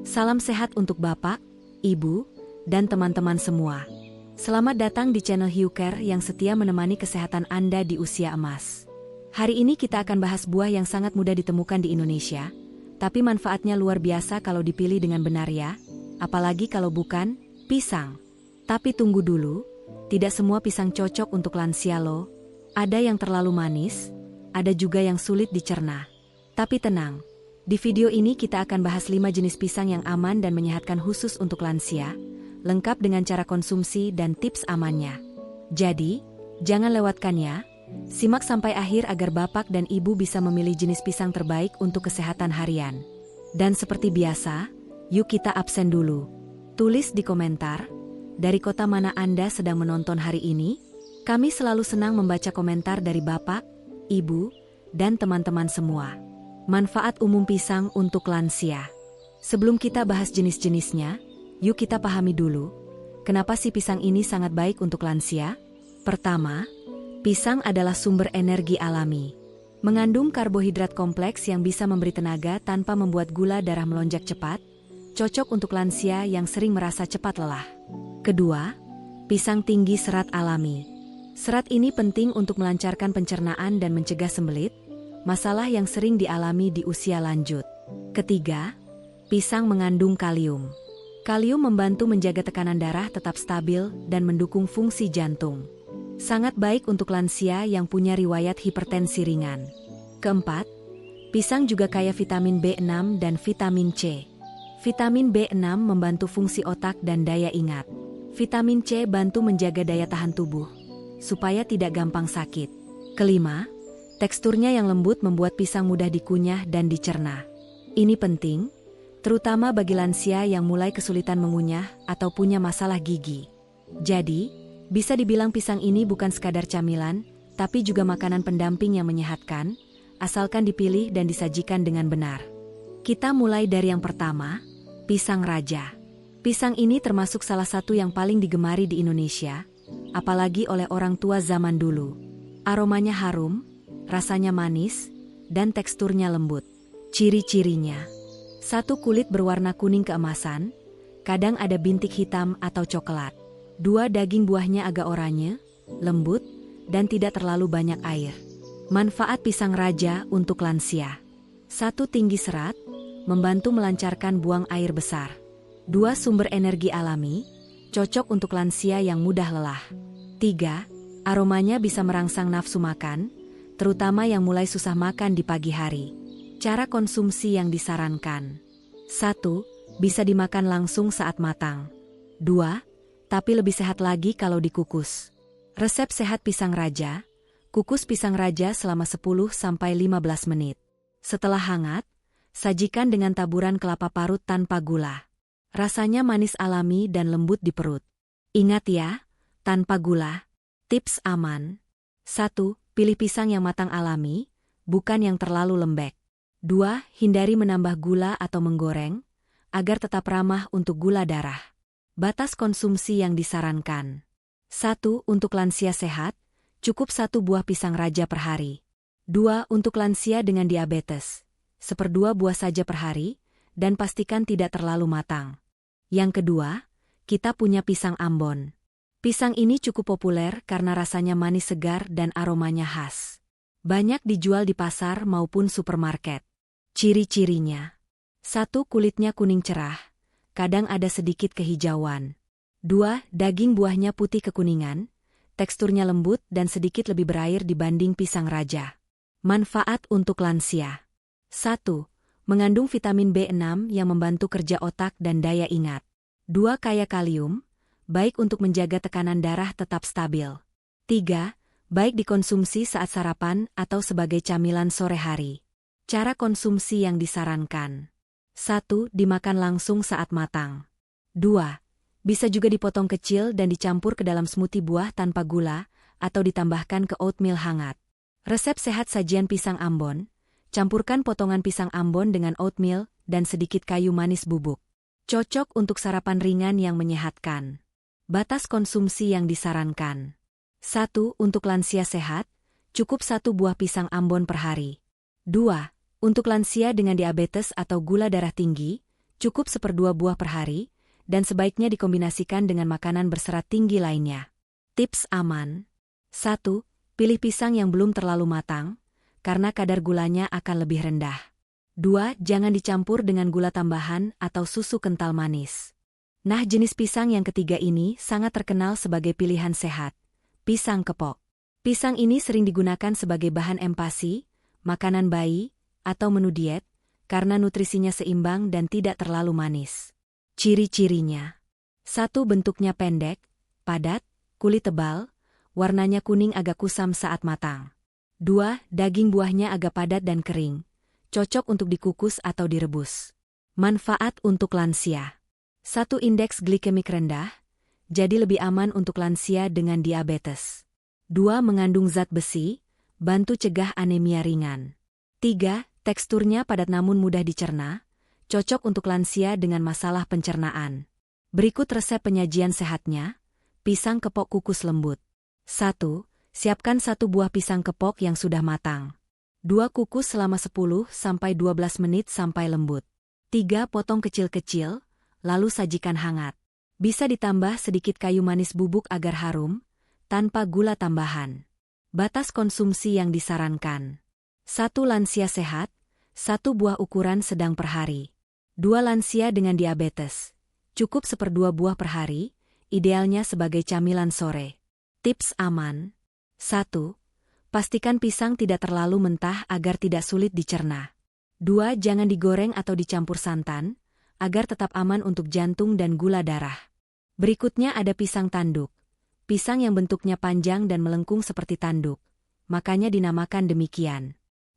Salam sehat untuk Bapak, Ibu, dan teman-teman semua. Selamat datang di channel HiuCare yang setia menemani kesehatan Anda di usia emas. Hari ini kita akan bahas buah yang sangat mudah ditemukan di Indonesia, tapi manfaatnya luar biasa kalau dipilih dengan benar ya, apalagi kalau bukan pisang. Tapi tunggu dulu, tidak semua pisang cocok untuk lansia loh. Ada yang terlalu manis, ada juga yang sulit dicerna. Tapi tenang, di video ini kita akan bahas 5 jenis pisang yang aman dan menyehatkan khusus untuk lansia, lengkap dengan cara konsumsi dan tips amannya. Jadi, jangan lewatkan ya. Simak sampai akhir agar Bapak dan Ibu bisa memilih jenis pisang terbaik untuk kesehatan harian. Dan seperti biasa, yuk kita absen dulu. Tulis di komentar, dari kota mana Anda sedang menonton hari ini? Kami selalu senang membaca komentar dari Bapak, Ibu, dan teman-teman semua. Manfaat umum pisang untuk lansia. Sebelum kita bahas jenis-jenisnya, yuk kita pahami dulu, kenapa sih pisang ini sangat baik untuk lansia? Pertama, pisang adalah sumber energi alami. Mengandung karbohidrat kompleks yang bisa memberi tenaga tanpa membuat gula darah melonjak cepat, cocok untuk lansia yang sering merasa cepat lelah. Kedua, pisang tinggi serat alami. Serat ini penting untuk melancarkan pencernaan dan mencegah sembelit, masalah yang sering dialami di usia lanjut. Ketiga, pisang mengandung kalium. Kalium membantu menjaga tekanan darah tetap stabil dan mendukung fungsi jantung. Sangat baik untuk lansia yang punya riwayat hipertensi ringan. Keempat, pisang juga kaya vitamin B6 dan vitamin C. Vitamin B6 membantu fungsi otak dan daya ingat. Vitamin C bantu menjaga daya tahan tubuh, supaya tidak gampang sakit. Kelima, teksturnya yang lembut membuat pisang mudah dikunyah dan dicerna. Ini penting, terutama bagi lansia yang mulai kesulitan mengunyah atau punya masalah gigi. Jadi, bisa dibilang pisang ini bukan sekadar camilan, tapi juga makanan pendamping yang menyehatkan, asalkan dipilih dan disajikan dengan benar. Kita mulai dari yang pertama, pisang raja. Pisang ini termasuk salah satu yang paling digemari di Indonesia, apalagi oleh orang tua zaman dulu. Aromanya harum, rasanya manis, dan teksturnya lembut. Ciri-cirinya: 1. Kulit berwarna kuning keemasan, kadang ada bintik hitam atau coklat. 2. Daging buahnya agak oranye, lembut, dan tidak terlalu banyak air. Manfaat pisang raja untuk lansia: 1. Tinggi serat, membantu melancarkan buang air besar. 2. Sumber energi alami, cocok untuk lansia yang mudah lelah. 3. Aromanya bisa merangsang nafsu makan, terutama yang mulai susah makan di pagi hari. Cara konsumsi yang disarankan: 1. Bisa dimakan langsung saat matang. 2. Tapi lebih sehat lagi kalau dikukus. Resep sehat pisang raja: kukus pisang raja selama 10-15 menit. Setelah hangat, sajikan dengan taburan kelapa parut tanpa gula. Rasanya manis alami dan lembut di perut. Ingat ya, tanpa gula. Tips aman: 1. Pilih pisang yang matang alami, bukan yang terlalu lembek. 2. Hindari menambah gula atau menggoreng, agar tetap ramah untuk gula darah. Batas konsumsi yang disarankan: 1. Untuk lansia sehat, cukup 1 buah pisang raja per hari. 2. Untuk lansia dengan diabetes, 1/2 buah saja per hari, dan pastikan tidak terlalu matang. Yang kedua, kita punya pisang Ambon. Pisang ini cukup populer karena rasanya manis segar dan aromanya khas. Banyak dijual di pasar maupun supermarket. Ciri-cirinya: 1. Kulitnya kuning cerah, kadang ada sedikit kehijauan. 2. Daging buahnya putih kekuningan, teksturnya lembut dan sedikit lebih berair dibanding pisang raja. Manfaat untuk lansia: 1. Mengandung vitamin B6 yang membantu kerja otak dan daya ingat. 2. Kaya kalium, baik untuk menjaga tekanan darah tetap stabil. 3. Baik dikonsumsi saat sarapan atau sebagai camilan sore hari. Cara konsumsi yang disarankan: 1. Dimakan langsung saat matang. 2. Bisa juga dipotong kecil dan dicampur ke dalam smoothie buah tanpa gula, atau ditambahkan ke oatmeal hangat. Resep sehat sajian pisang Ambon: campurkan potongan pisang Ambon dengan oatmeal dan sedikit kayu manis bubuk. Cocok untuk sarapan ringan yang menyehatkan. Batas konsumsi yang disarankan: 1. Untuk lansia sehat, cukup 1 buah pisang Ambon per hari. 2. Untuk lansia dengan diabetes atau gula darah tinggi, cukup 1/2 buah per hari, dan sebaiknya dikombinasikan dengan makanan berserat tinggi lainnya. Tips aman. 1. Pilih pisang yang belum terlalu matang, karena kadar gulanya akan lebih rendah. 2. Jangan dicampur dengan gula tambahan atau susu kental manis. Nah, jenis pisang yang ketiga ini sangat terkenal sebagai pilihan sehat. Pisang kepok. Pisang ini sering digunakan sebagai bahan empasi, makanan bayi, atau menu diet, karena nutrisinya seimbang dan tidak terlalu manis. Ciri-cirinya. 1. Bentuknya pendek, padat, kulit tebal, warnanya kuning agak kusam saat matang. 2. Daging buahnya agak padat dan kering, cocok untuk dikukus atau direbus. Manfaat untuk lansia. 1. Indeks glikemik rendah, jadi lebih aman untuk lansia dengan diabetes. 2. Mengandung zat besi, bantu cegah anemia ringan. 3. Teksturnya padat namun mudah dicerna, cocok untuk lansia dengan masalah pencernaan. Berikut resep penyajian sehatnya. Pisang kepok kukus lembut. 1. Siapkan 1 buah pisang kepok yang sudah matang. 2. Kukus selama 10-12 menit sampai lembut. 3. Potong kecil-kecil, lalu sajikan hangat. Bisa ditambah sedikit kayu manis bubuk agar harum, tanpa gula tambahan. Batas konsumsi yang disarankan. 1. Lansia sehat, 1 buah ukuran sedang per hari. 2. Lansia dengan diabetes, cukup 1/2 buah per hari, idealnya sebagai camilan sore. Tips aman. 1. Pastikan pisang tidak terlalu mentah agar tidak sulit dicerna. 2. Jangan digoreng atau dicampur santan, agar tetap aman untuk jantung dan gula darah. Berikutnya ada pisang tanduk. Pisang yang bentuknya panjang dan melengkung seperti tanduk, makanya dinamakan demikian.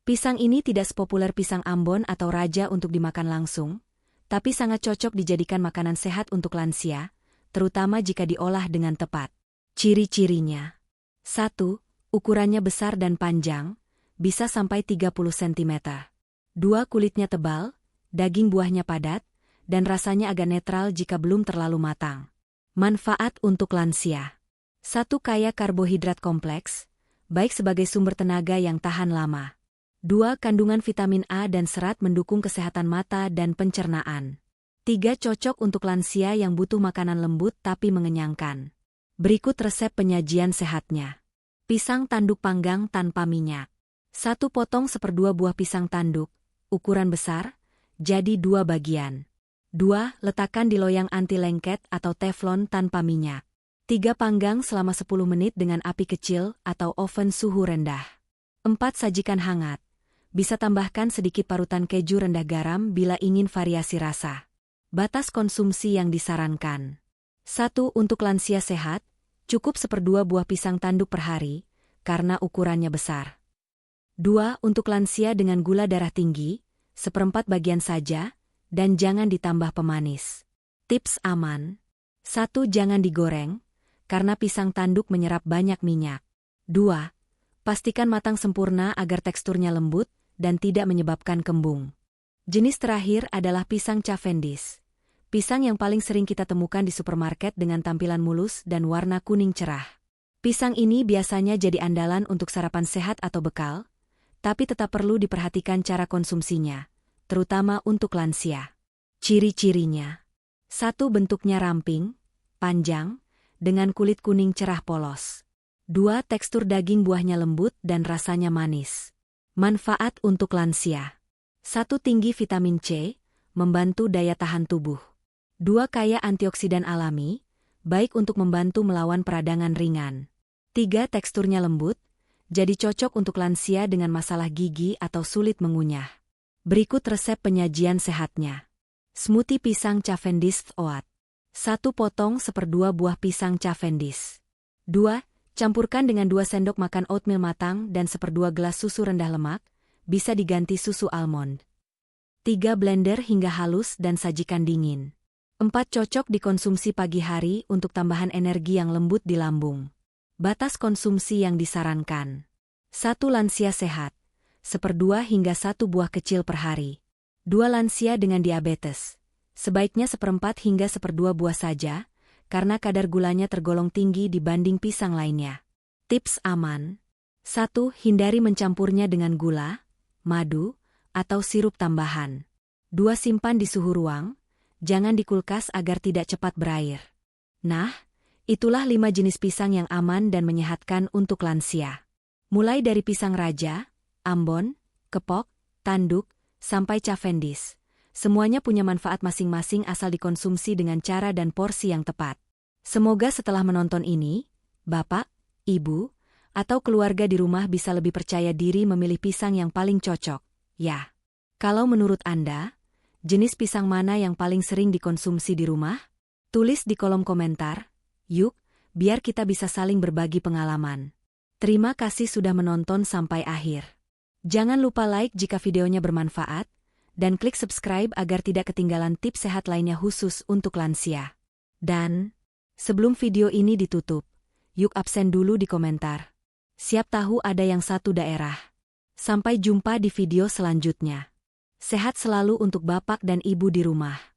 Pisang ini tidak sepopuler pisang Ambon atau Raja untuk dimakan langsung, tapi sangat cocok dijadikan makanan sehat untuk lansia, terutama jika diolah dengan tepat. Ciri-cirinya. 1. Ukurannya besar dan panjang, bisa sampai 30 cm. 2. Kulitnya tebal, daging buahnya padat, dan rasanya agak netral jika belum terlalu matang. Manfaat untuk lansia. 1. Kaya karbohidrat kompleks, baik sebagai sumber tenaga yang tahan lama. 2. Kandungan vitamin A dan serat mendukung kesehatan mata dan pencernaan. 3. Cocok untuk lansia yang butuh makanan lembut tapi mengenyangkan. Berikut resep penyajian sehatnya. Pisang tanduk panggang tanpa minyak. 1. Potong 1/2 buah pisang tanduk, ukuran besar, jadi 2 bagian. 2. Letakkan di loyang anti lengket atau teflon tanpa minyak. 3. Panggang selama 10 menit dengan api kecil atau oven suhu rendah. 4. Sajikan hangat. Bisa tambahkan sedikit parutan keju rendah garam bila ingin variasi rasa. Batas konsumsi yang disarankan. 1. Untuk lansia sehat, cukup 1/2 buah pisang tanduk per hari, karena ukurannya besar. 2. Untuk lansia dengan gula darah tinggi, 1/4 bagian saja, dan jangan ditambah pemanis. Tips aman. 1. Jangan digoreng, karena pisang tanduk menyerap banyak minyak. 2. Pastikan matang sempurna agar teksturnya lembut dan tidak menyebabkan kembung. Jenis terakhir adalah pisang Cavendish. Pisang yang paling sering kita temukan di supermarket dengan tampilan mulus dan warna kuning cerah. Pisang ini biasanya jadi andalan untuk sarapan sehat atau bekal, tapi tetap perlu diperhatikan cara konsumsinya, terutama untuk lansia. Ciri-cirinya. 1. Bentuknya ramping, panjang, dengan kulit kuning cerah polos. 2. Tekstur daging buahnya lembut dan rasanya manis. Manfaat untuk lansia. 1. Tinggi vitamin C, membantu daya tahan tubuh. 2. Kaya antioksidan alami, baik untuk membantu melawan peradangan ringan. 3. Teksturnya lembut, jadi cocok untuk lansia dengan masalah gigi atau sulit mengunyah. Berikut resep penyajian sehatnya. Smoothie pisang Cavendish oat. 1. Potong 1/2 buah pisang Cavendish. 2. Campurkan dengan 2 sendok makan oatmeal matang dan 1/2 gelas susu rendah lemak, bisa diganti susu almond. 3. Blender hingga halus dan sajikan dingin. 4. Cocok dikonsumsi pagi hari untuk tambahan energi yang lembut di lambung. Batas konsumsi yang disarankan. 1. Lansia sehat, 1/2 hingga 1 buah kecil per hari. 2. Lansia dengan diabetes, sebaiknya 1/4 hingga 1/2 buah saja, karena kadar gulanya tergolong tinggi dibanding pisang lainnya. Tips aman. 1. Hindari mencampurnya dengan gula, madu, atau sirup tambahan. 2. Simpan di suhu ruang, jangan di kulkas agar tidak cepat berair. Nah, itulah 5 jenis pisang yang aman dan menyehatkan untuk lansia. Mulai dari pisang raja, ambon, kepok, tanduk, sampai cavendish. Semuanya punya manfaat masing-masing asal dikonsumsi dengan cara dan porsi yang tepat. Semoga setelah menonton ini, Bapak, Ibu, atau keluarga di rumah bisa lebih percaya diri memilih pisang yang paling cocok. Ya. Kalau menurut Anda, jenis pisang mana yang paling sering dikonsumsi di rumah? Tulis di kolom komentar. Yuk, biar kita bisa saling berbagi pengalaman. Terima kasih sudah menonton sampai akhir. Jangan lupa like jika videonya bermanfaat, dan klik subscribe agar tidak ketinggalan tips sehat lainnya khusus untuk lansia. Dan, sebelum video ini ditutup, yuk absen dulu di komentar. Siap tahu ada yang satu daerah. Sampai jumpa di video selanjutnya. Sehat selalu untuk Bapak dan Ibu di rumah.